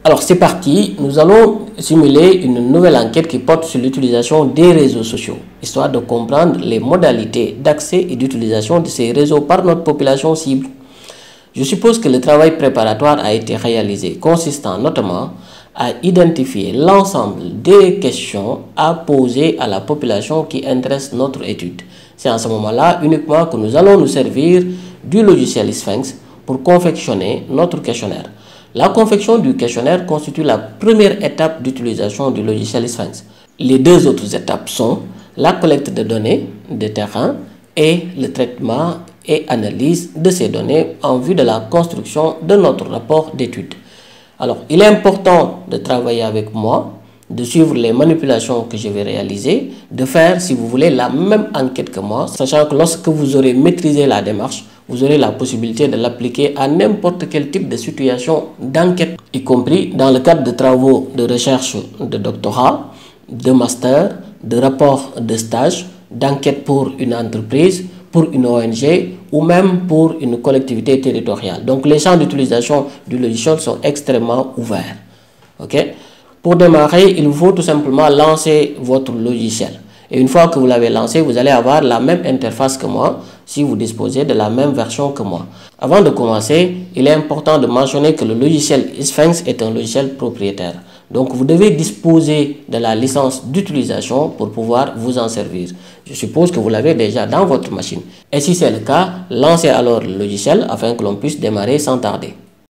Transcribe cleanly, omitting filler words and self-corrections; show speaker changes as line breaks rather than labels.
Alors c'est parti, nous allons simuler une nouvelle enquête qui porte sur l'utilisation des réseaux sociaux, histoire de comprendre les modalités d'accès et d'utilisation de ces réseaux par notre population cible. Je suppose que le travail préparatoire a été réalisé, consistant notamment à identifier l'ensemble des questions à poser à la population qui intéresse notre étude. C'est en ce moment-là uniquement que nous allons nous servir du logiciel Sphinx pour confectionner notre questionnaire. La confection du questionnaire constitue la première étape d'utilisation du logiciel Sphinx. Les deux autres étapes sont la collecte de données de terrain et le traitement et analyse de ces données en vue de la construction de notre rapport d'étude. Alors, il est important de travailler avec moi, de suivre les manipulations que je vais réaliser, de faire, si vous voulez, la même enquête que moi, sachant que lorsque vous aurez maîtrisé la démarche, vous aurez la possibilité de l'appliquer à n'importe quel type de situation d'enquête, y compris dans le cadre de travaux de recherche de doctorat, de master, de rapport de stage, d'enquête pour une entreprise, pour une ONG ou même pour une collectivité territoriale. Donc les champs d'utilisation du logiciel sont extrêmement ouverts. Okay? Pour démarrer, il vous faut tout simplement lancer votre logiciel. Et une fois que vous l'avez lancé, vous allez avoir la même interface que moi si vous disposez de la même version que moi. Avant de commencer, il est important de mentionner que le logiciel Sphinx est un logiciel propriétaire. Donc vous devez disposer de la licence d'utilisation pour pouvoir vous en servir. Je suppose que vous l'avez déjà dans votre machine. Et si c'est le cas, lancez alors le logiciel afin que l'on puisse démarrer sans tarder.